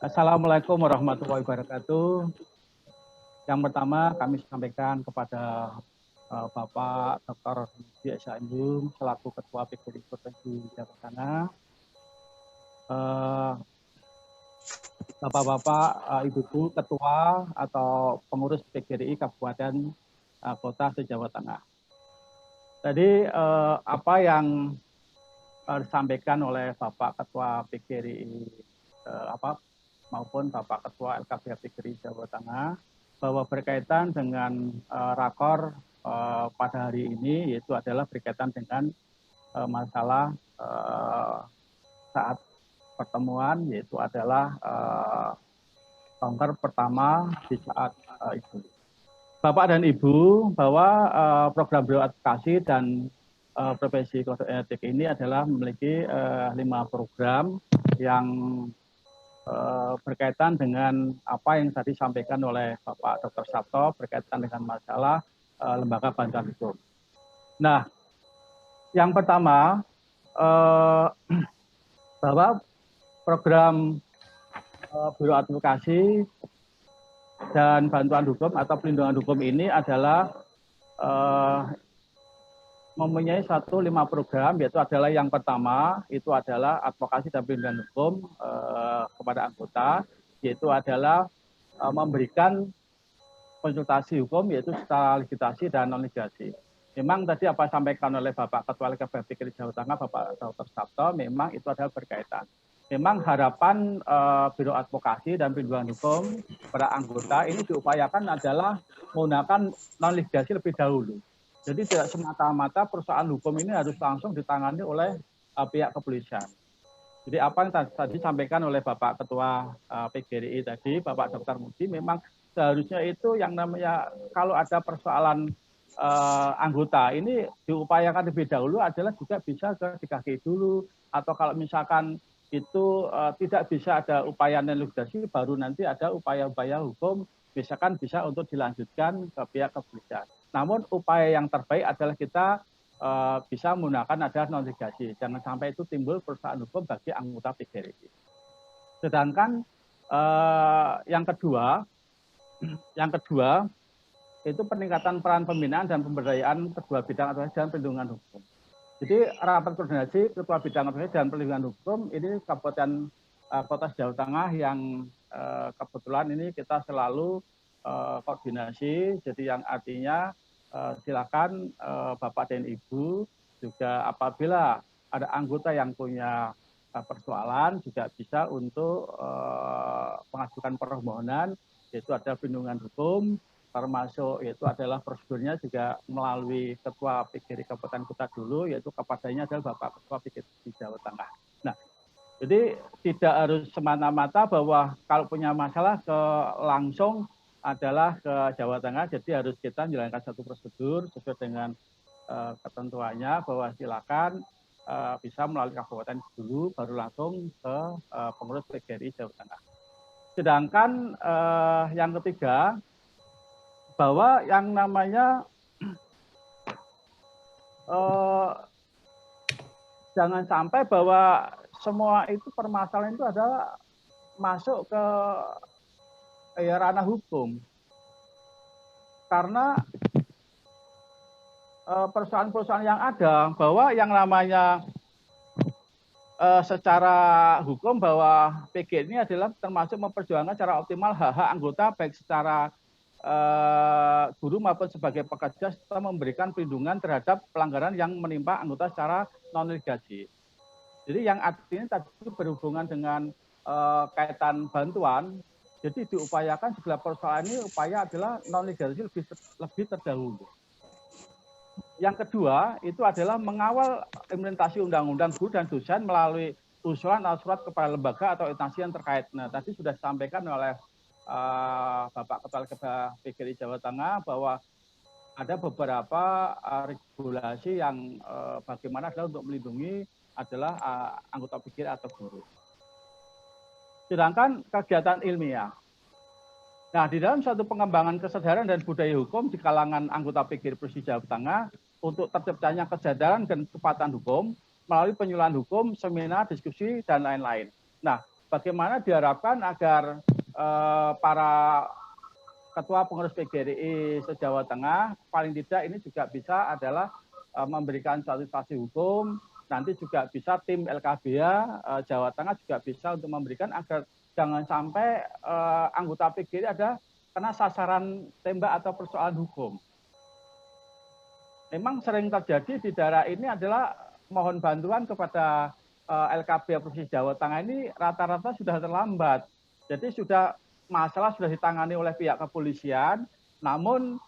Assalamualaikum warahmatullahi wabarakatuh. Yang pertama kami sampaikan kepada Bapak Dr. Hudi Esa-Injung selaku Ketua PGRI Provinsi Jawa Tengah, Bapak-Bapak, Ibu-Ibu Ketua atau pengurus PGRI Kabupaten Kota se-Jawa Tengah. Jadi apa yang disampaikan oleh Bapak Ketua PGRI maupun Bapak Ketua LKBH PGRI Jawa Tengah bahwa berkaitan dengan rakor pada hari ini, yaitu adalah berkaitan dengan masalah saat pertemuan, yaitu adalah konker pertama di saat itu. Bapak dan Ibu, bahwa program bioadvokasi dan profesi kode etik ini adalah memiliki 5 program yang berkaitan dengan apa yang tadi disampaikan oleh Bapak Dr. Sabto berkaitan dengan masalah lembaga bantuan hukum. Nah, yang pertama bahwa program Biro Advokasi dan Bantuan Hukum atau Pelindungan Hukum ini adalah mempunyai 5 program, yaitu adalah yang pertama itu adalah advokasi dan pelindungan hukum kepada anggota, yaitu adalah memberikan konsultasi hukum yaitu secara ligitasi dan non ligitasi. Memang tadi apa disampaikan oleh Bapak Ketua LKBH PGRI Jawa Tengah, Bapak Dr. Sabto, memang itu adalah berkaitan. Memang harapan Biro Advokasi dan Pelindungan Hukum pada anggota ini diupayakan adalah menggunakan non ligitasi lebih dahulu. Jadi tidak semata-mata persoalan hukum ini harus langsung ditangani oleh pihak kepolisian. Jadi apa yang tadi disampaikan oleh Bapak Ketua PGRI tadi, Bapak Dr. Mudi, memang seharusnya itu yang namanya kalau ada persoalan anggota ini diupayakan lebih dahulu adalah juga bisa ke DKG dulu, atau kalau misalkan itu tidak bisa ada upaya non-ligitasi, baru nanti ada upaya-upaya hukum, misalkan bisa untuk dilanjutkan ke pihak kepolisian. Namun upaya yang terbaik adalah kita bisa menggunakan ada non-ligitasi. Jangan sampai itu timbul perusahaan hukum bagi anggota PGRI. Sedangkan yang kedua itu peningkatan peran pembinaan dan pemberdayaan kedua bidang advokasi dan perlindungan hukum. Jadi rapat koordinasi ketua bidang advokasi dan perlindungan hukum ini Kabupaten Kota Jawa Tengah yang kebetulan ini kita selalu koordinasi. Jadi yang artinya silakan Bapak dan Ibu juga apabila ada anggota yang punya persoalan juga bisa untuk mengajukan permohonan, yaitu ada perlindungan hukum, termasuk yaitu adalah prosedurnya juga melalui Ketua PGRI Kabupaten Kota dulu, yaitu kepadanya adalah Bapak Ketua PGRI Jawa Tengah. Nah, jadi tidak harus semata-mata bahwa kalau punya masalah langsung adalah ke Jawa Tengah, jadi harus kita menjalankan satu prosedur sesuai dengan ketentuannya bahwa silakan bisa melalui kabupaten dulu, baru langsung ke pengurus PGRI Jawa Tengah. Sedangkan yang ketiga, bahwa yang namanya jangan sampai bahwa semua itu permasalahan itu adalah masuk ke ranah hukum. Karena persoalan-persoalan yang ada, bahwa yang namanya secara hukum bahwa PG ini adalah termasuk memperjuangkan secara optimal hak-hak anggota baik secara guru maupun sebagai pekerja serta memberikan perlindungan terhadap pelanggaran yang menimpa anggota secara non-ligasi. Jadi yang artinya tadi berhubungan dengan kaitan bantuan, jadi diupayakan segala persoalan ini upaya adalah non-ligasi lebih terdahulu. Yang kedua itu adalah mengawal implementasi undang-undang guru dan dosen melalui usulan atau surat kepada lembaga atau instansi yang terkait. Nah, tadi sudah disampaikan oleh Bapak Ketua LKBH PGRI Jawa Tengah bahwa ada beberapa regulasi yang bagaimana adalah untuk melindungi adalah anggota PGRI atau guru. Sedangkan kegiatan ilmiah. Nah, di dalam suatu pengembangan kesadaran dan budaya hukum di kalangan anggota PGRI Provinsi Jawa Tengah untuk terciptanya kesadaran dan kepatuhan hukum melalui penyuluhan hukum, seminar, diskusi, dan lain-lain. Nah, bagaimana diharapkan agar para ketua pengurus PGRI se-Jawa Tengah paling tidak ini juga bisa adalah memberikan suatu sanksi hukum, nanti juga bisa tim LKBA Jawa Tengah juga bisa untuk memberikan agar jangan sampai anggota PGRI ada kena sasaran tembak atau persoalan hukum. Memang sering terjadi di daerah ini adalah mohon bantuan kepada LKBA Provinsi Jawa Tengah ini rata-rata sudah terlambat. Jadi masalah sudah ditangani oleh pihak kepolisian, namun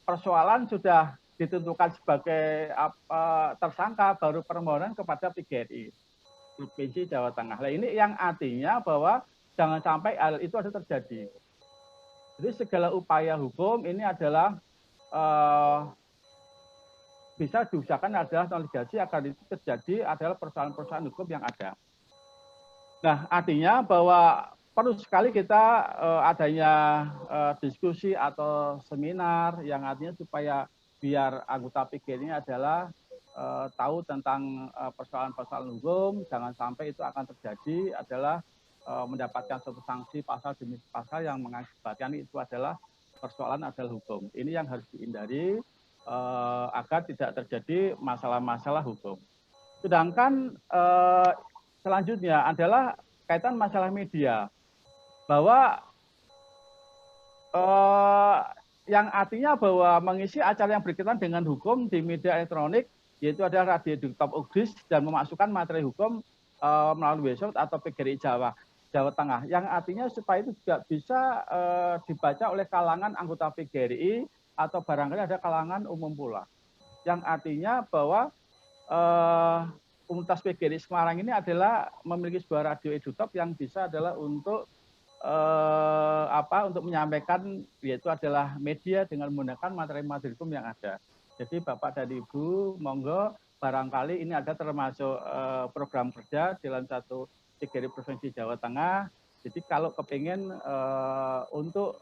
persoalan sudah ditentukan sebagai tersangka baru permohonan kepada PGRI Provinsi Jawa Tengah. Nah, ini yang artinya bahwa jangan sampai hal itu ada terjadi. Jadi segala upaya hukum ini adalah bisa diusahakan adalah non-ligasi agar itu terjadi adalah persoalan-persoalan hukum yang ada. Nah, artinya bahwa perlu sekali kita adanya diskusi atau seminar yang artinya supaya biar anggota PGRI ini adalah tahu tentang persoalan-persoalan hukum, jangan sampai itu akan terjadi adalah mendapatkan suatu sanksi pasal demi pasal yang mengakibatkan itu adalah persoalan adalah hukum. Ini yang harus dihindari agar tidak terjadi masalah-masalah hukum. Sedangkan selanjutnya adalah kaitan masalah media, bahwa yang artinya bahwa mengisi acara yang berkaitan dengan hukum di media elektronik, yaitu adalah Radio Desktop Ugdis dan memasukkan materi hukum melalui website atau PGRI Jawa Tengah, yang artinya supaya itu juga bisa dibaca oleh kalangan anggota PGRI atau barangkali ada kalangan umum pula. Yang artinya bahwa komunitas PGRI Semarang ini adalah memiliki sebuah radio edutop yang bisa adalah untuk untuk menyampaikan, yaitu adalah media dengan menggunakan materi-materi hukum yang ada. Jadi Bapak dan Ibu, monggo barangkali ini ada termasuk program kerja dalam satu PGRI Provinsi Jawa Tengah. Jadi kalau kepingin untuk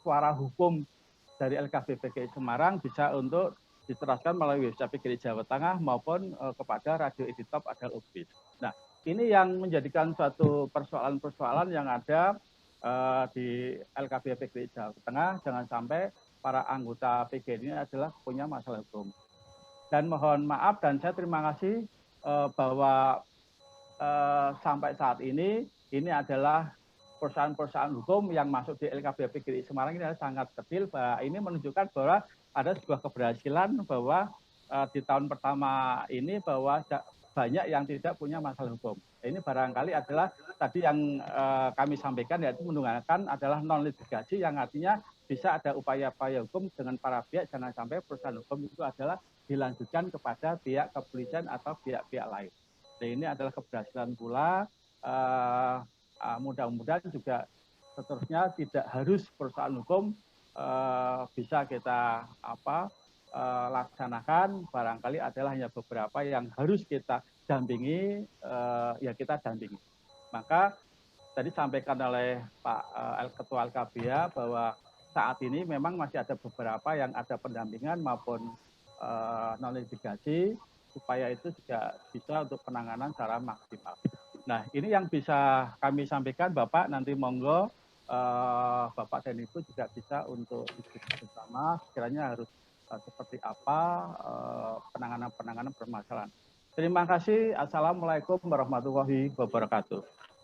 suara hukum dari LKB PGRI Semarang bisa untuk diteraskan melalui website PGRI Jawa Tengah maupun kepada Radio Editop Adal Ubis. Nah, ini yang menjadikan suatu persoalan-persoalan yang ada di LKB PGRI Jawa Tengah, jangan sampai para anggota PGRI ini adalah punya masalah hukum. Dan mohon maaf dan saya terima kasih bahwa sampai saat ini adalah perusahaan-perusahaan hukum yang masuk di LKB PGRI Semarang ini adalah sangat kecil. Bahwa ini menunjukkan bahwa ada sebuah keberhasilan bahwa di tahun pertama ini bahwa banyak yang tidak punya masalah hukum. Ini barangkali adalah tadi yang kami sampaikan, yaitu menggunakan adalah non-litigasi, yang artinya bisa ada upaya-upaya hukum dengan para pihak, jangan sampai perusahaan hukum itu adalah dilanjutkan kepada pihak kepolisian atau pihak-pihak lain. Dan ini adalah keberhasilan pula. Mudah-mudahan juga seterusnya tidak harus perusahaan hukum bisa kita laksanakan, barangkali adalah hanya beberapa yang harus kita dampingi, ya kita dampingi. Maka tadi sampaikan oleh Pak Ketua LKBA bahwa saat ini memang masih ada beberapa yang ada pendampingan maupun non-litigasi, supaya itu juga bisa untuk penanganan secara maksimal. Nah, ini yang bisa kami sampaikan, Bapak. Nanti monggo Bapak dan Ibu juga bisa untuk diskusi bersama, sekiranya harus seperti apa penanganan permasalahan. Terima kasih. Assalamualaikum warahmatullahi wabarakatuh.